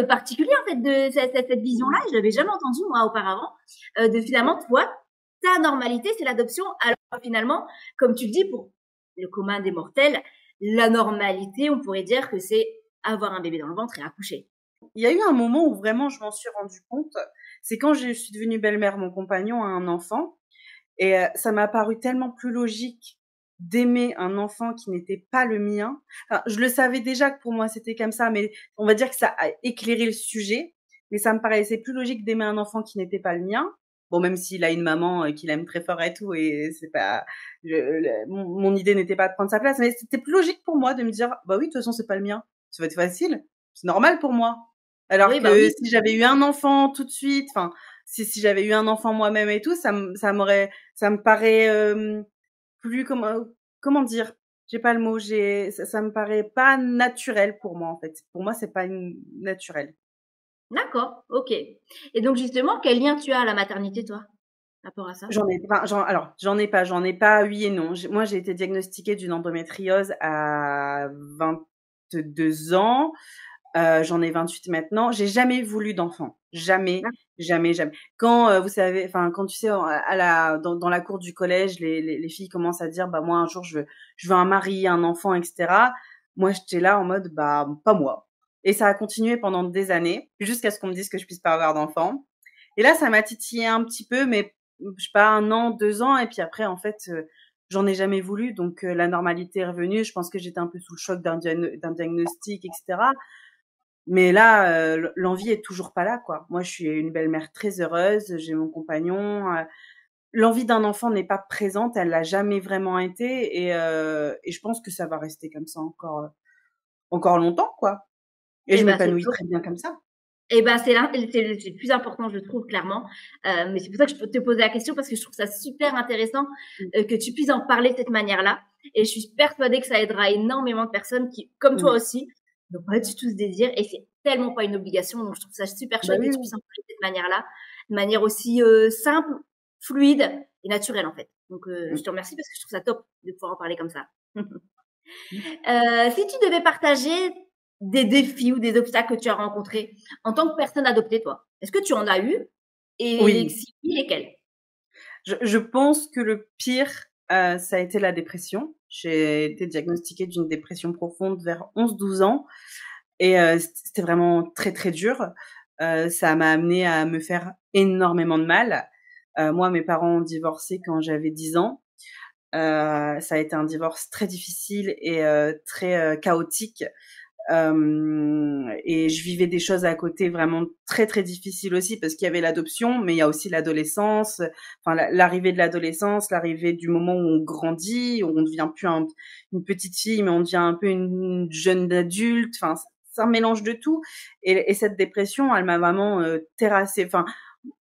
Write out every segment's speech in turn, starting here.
particulier en fait de cette vision-là. Je l'avais jamais entendue moi auparavant. De finalement, toi, ta normalité, c'est l'adoption. Alors finalement, comme tu le dis, pour le commun des mortels, la normalité, on pourrait dire que c'est avoir un bébé dans le ventre et accoucher. Il y a eu un moment où vraiment je m'en suis rendu compte. C'est quand je suis devenue belle-mère, mon compagnon a un enfant. Et ça m'a paru tellement plus logique d'aimer un enfant qui n'était pas le mien. Enfin, je le savais déjà que pour moi c'était comme ça, mais on va dire que ça a éclairé le sujet. Mais ça me paraissait plus logique d'aimer un enfant qui n'était pas le mien. Bon, même s'il a une maman qu'il aime très fort et tout, et c'est pas, mon idée n'était pas de prendre sa place, mais c'était plus logique pour moi de me dire, bah oui, de toute façon c'est pas le mien, ça va être facile, c'est normal pour moi. Alors Oui, bah que oui. si j'avais eu un enfant tout de suite, enfin, si j'avais eu un enfant moi-même et tout, ça me paraît plus comment dire, j'ai pas le mot, ça me paraît pas naturel pour moi en fait. Pour moi, c'est pas naturel. D'accord, ok. Et donc justement, quel lien tu as à la maternité, toi, par rapport à ça? J'en ai pas oui et non. Moi, j'ai été diagnostiquée d'une endométriose à 22 ans. J'en ai 28 maintenant. J'ai jamais voulu d'enfant. Jamais, jamais, jamais. Quand vous savez, enfin quand tu sais dans la cour du collège, les filles commencent à dire bah moi un jour je veux un mari, un enfant, etc. Moi j'étais là en mode bah pas moi. Et ça a continué pendant des années jusqu'à ce qu'on me dise que je puisse pas avoir d'enfant. Et là ça m'a titillé un petit peu, mais je sais pas 1 an, 2 ans, et puis après en fait j'en ai jamais voulu. Donc la normalité est revenue. Je pense que j'étais un peu sous le choc d'un diagnostic, etc. Mais là, l'envie est toujours pas là, quoi. Moi, je suis une belle-mère très heureuse, j'ai mon compagnon. L'envie d'un enfant n'est pas présente, elle l'a jamais vraiment été, et je pense que ça va rester comme ça encore longtemps, quoi. Et Eh je ben, c'est m'épanouis top. très bien comme ça. Eh ben, c'est le plus important, je trouve, clairement. Mais c'est pour ça que je peux te poser la question parce que je trouve ça super intéressant Mmh. que tu puisses en parler de cette manière-là. Et je suis persuadée que ça aidera énormément de personnes qui, comme toi Mmh. aussi, n'ont pas du tout ce désir et c'est tellement pas une obligation. Donc, je trouve ça super Bah chouette que oui, tu oui. puisses en parler de cette manière-là, de manière aussi simple, fluide et naturelle, en fait. Donc, je Mmh. te remercie parce que je trouve ça top de pouvoir en parler comme ça. Mmh. Si tu devais partager des défis ou des obstacles que tu as rencontrés en tant que personne adoptée, toi, est-ce que tu en as eu? Et Oui, si oui, lesquels? je pense que le pire, ça a été la dépression. J'ai été diagnostiquée d'une dépression profonde vers 11-12 ans. Et c'était vraiment très, très dur. Ça m'a amenée à me faire énormément de mal. Moi, mes parents ont divorcé quand j'avais 10 ans. Ça a été un divorce très difficile et très chaotique. Et je vivais des choses à côté vraiment très, très difficiles aussi parce qu'il y avait l'adoption, mais il y a aussi l'adolescence, enfin l'arrivée de l'adolescence, l'arrivée du moment où on grandit, où on devient plus une petite fille, mais on devient un peu une jeune adulte. Enfin, c'est un mélange de tout. Et cette dépression, elle m'a vraiment terrassée. Enfin,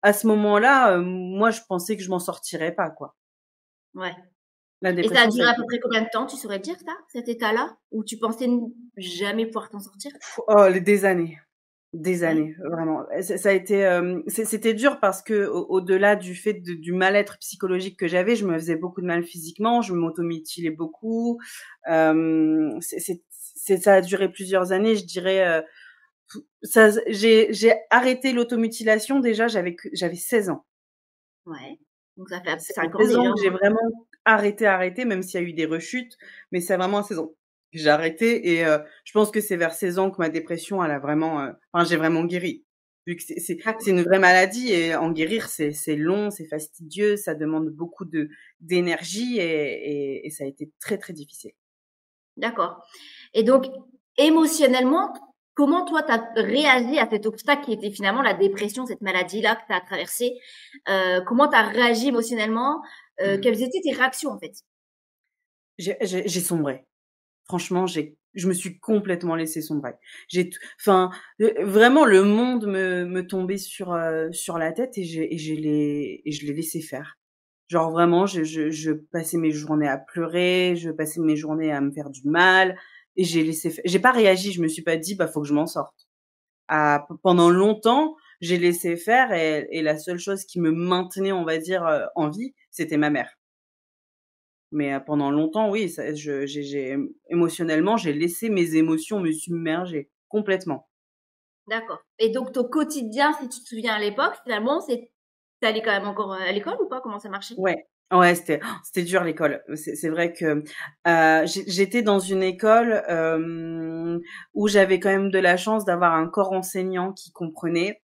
à ce moment-là, moi, je pensais que je m'en sortirais pas, quoi. Ouais. La Et ça a dépression, ça a duré à été peu près combien de temps, tu saurais dire ça, cet état-là? Où tu pensais ne jamais pouvoir t'en sortir? oh, des années. Des Ouais. années, vraiment. Ça a été, c'était dur parce que au-delà du fait du mal-être psychologique que j'avais, je me faisais beaucoup de mal physiquement, je m'automutilais beaucoup. Ça a duré plusieurs années, je dirais. J'ai arrêté l'automutilation déjà, j'avais 16 ans. Ouais. Donc ça fait Ça fait 5 ans 16 déjà, ans que j'ai hein. vraiment arrêté, même s'il y a eu des rechutes, mais c'est vraiment à 16 ans que j'ai arrêté. Et je pense que c'est vers 16 ans que ma dépression, elle a vraiment, enfin, j'ai vraiment guéri. Vu que c'est D'accord. une vraie maladie, et en guérir, c'est long, c'est fastidieux, ça demande beaucoup d'énergie, et ça a été très, très difficile. D'accord. Et donc, émotionnellement, comment toi, tu as réagi à cet obstacle qui était finalement la dépression, cette maladie-là que tu as traversée? Comment tu as réagi émotionnellement? Quelles étaient tes réactions, en fait? J'ai sombré. Franchement, je me suis complètement laissée sombrer. Enfin, vraiment, le monde me tombait sur la tête, et je l'ai laissé faire. Genre vraiment, je passais mes journées à pleurer, je passais mes journées à me faire du mal, et j'ai laissé faire. J'ai pas réagi, je me suis pas dit bah faut que je m'en sorte. Pendant longtemps, j'ai laissé faire, et la seule chose qui me maintenait, on va dire, en vie, c'était ma mère. Mais pendant longtemps, oui, ça j'ai émotionnellement, j'ai laissé mes émotions me submerger complètement. D'accord. Et donc ton quotidien, si tu te souviens à l'époque, finalement, c'est tu allais quand même encore à l'école ou pas? Comment ça marchait? Ouais, ouais, c'était dur l'école. C'est vrai que j'étais dans une école où j'avais quand même de la chance d'avoir un corps enseignant qui comprenait.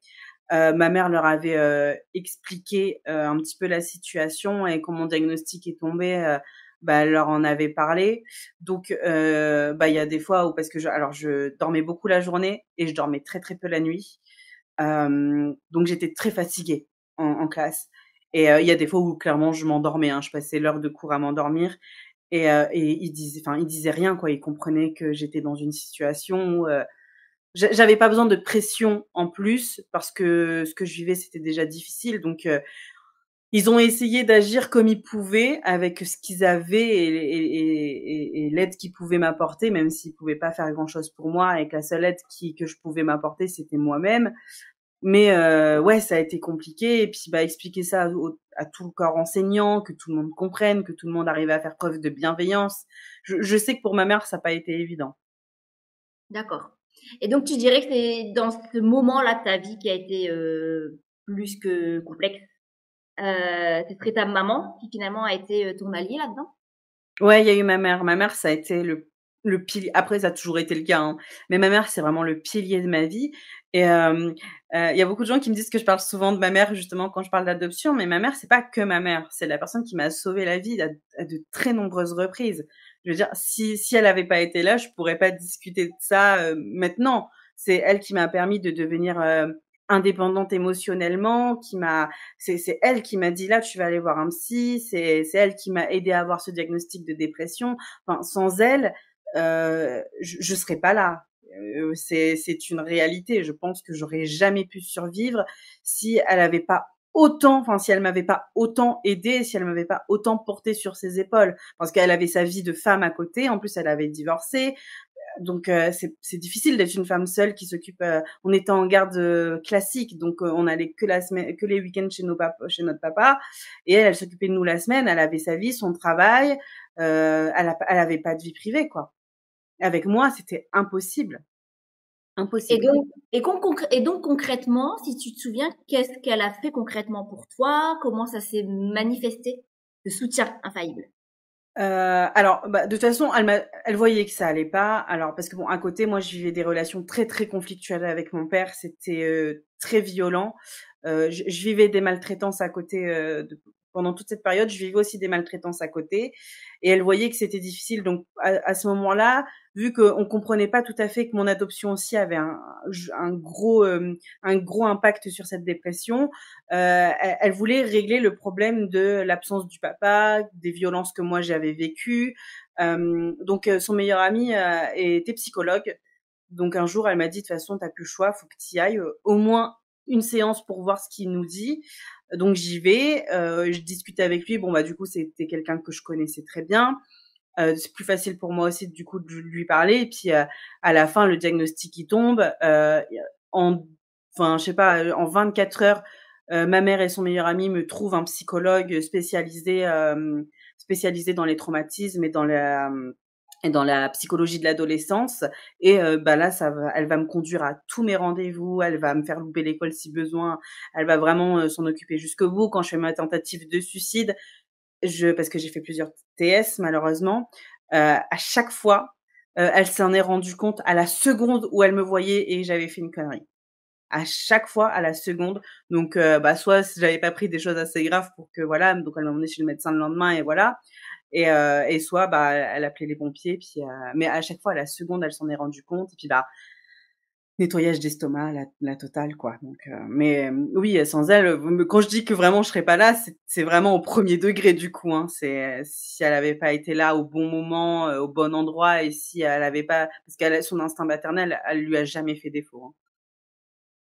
Ma mère leur avait expliqué un petit peu la situation et quand mon diagnostic est tombé, bah, elle leur en avait parlé. Donc, bah, il y a des fois où parce que alors je dormais beaucoup la journée et je dormais très très peu la nuit. Donc j'étais très fatiguée en classe. Et il y a des fois où clairement je m'endormais. Hein, je passais l'heure de cours à m'endormir. Et ils disaient rien quoi. Ils comprenaient que j'étais dans une situation où j'avais pas besoin de pression en plus parce que ce que je vivais c'était déjà difficile. Donc ils ont essayé d'agir comme ils pouvaient avec ce qu'ils avaient et l'aide qu'ils pouvaient m'apporter, même s'ils pouvaient pas faire grand chose pour moi et que la seule aide que je pouvais m'apporter c'était moi-même. Mais ouais, ça a été compliqué et puis bah expliquer ça à tout le corps enseignant, que tout le monde comprenne, que tout le monde arrive à faire preuve de bienveillance. Je sais que pour ma mère ça n'a pas été évident. D'accord. Et donc tu dirais que c'est dans ce moment-là de ta vie qui a été, plus que complexe, ce serait ta maman qui finalement a été, ton alliée là-dedans? Ouais, il y a eu ma mère. Ma mère, ça a été le pilier. Après, ça a toujours été le cas, hein, mais ma mère, c'est vraiment le pilier de ma vie et il y a beaucoup de gens qui me disent que je parle souvent de ma mère, justement, quand je parle d'adoption, mais ma mère, c'est pas que ma mère, c'est la personne qui m'a sauvé la vie à de très nombreuses reprises. Je veux dire, si elle avait pas été là, je pourrais pas discuter de ça, maintenant. C'est elle qui m'a permis de devenir, indépendante émotionnellement, c'est elle qui m'a dit: «Là, tu vas aller voir un psy», c'est elle qui m'a aidée à avoir ce diagnostic de dépression. Enfin, sans elle, je serais pas là. C'est une réalité. Je pense que j'aurais jamais pu survivre si elle avait pas autant, enfin, si elle m'avait pas autant aidée, si elle m'avait pas autant portée sur ses épaules. Parce qu'elle avait sa vie de femme à côté. En plus, elle avait divorcé. Donc c'est difficile d'être une femme seule qui s'occupe. On était en garde classique, donc on allait que la semaine, que les week-ends chez notre papa. Et elle s'occupait de nous la semaine. Elle avait sa vie, son travail. Elle avait pas de vie privée, quoi. Avec moi, c'était impossible, Et impossible. donc et donc concrètement, si tu te souviens, qu'est-ce qu'elle a fait concrètement pour toi? Comment ça s'est manifesté, ce soutien infaillible? Alors, bah, de toute façon, elle voyait que ça allait pas. Alors, parce que bon, à côté, moi, je vivais des relations très, très conflictuelles avec mon père. C'était très violent. Je vivais des maltraitances à côté. Pendant toute cette période, je vivais aussi des maltraitances à côté. Et elle voyait que c'était difficile. Donc, à ce moment-là, vu qu'on comprenait pas tout à fait que mon adoption aussi avait un gros impact sur cette dépression, elle voulait régler le problème de l'absence du papa, des violences que moi j'avais vécues. Donc son meilleur ami était psychologue. Donc un jour, elle m'a dit: «De toute façon, t'as plus le choix, faut que tu y ailles, au moins une séance pour voir ce qu'il nous dit». Donc j'y vais, je discute avec lui. Bon bah du coup, c'était quelqu'un que je connaissais très bien. C'est plus facile pour moi aussi du coup de lui parler. Et puis à la fin, le diagnostic il tombe. En, enfin, je sais pas, en 24 heures, ma mère et son meilleur ami me trouvent un psychologue spécialisé dans les traumatismes et dans la psychologie de l'adolescence. Et bah là, elle va me conduire à tous mes rendez-vous. Elle va me faire louper l'école si besoin. Elle va vraiment s'en occuper jusqu'au bout. Quand je fais ma tentative de suicide, parce que j'ai fait plusieurs TS malheureusement, à chaque fois, elle s'en est rendue compte à la seconde où elle me voyait et j'avais fait une connerie. À chaque fois, à la seconde. Donc, bah, soit j'avais pas pris des choses assez graves pour que voilà, donc elle m'a emmenée chez le médecin le lendemain et voilà. Et soit, bah, elle appelait les pompiers, puis, mais à chaque fois, à la seconde, elle s'en est rendue compte. Et puis, bah, nettoyage d'estomac, la totale, quoi. Donc, mais oui, sans elle, quand je dis que vraiment je serais pas là, c'est vraiment au premier degré du coup. Hein. C'est si elle avait pas été là au bon moment, au bon endroit, et si elle avait pas, parce qu'elle a son instinct maternel, elle lui a jamais fait défaut. Hein.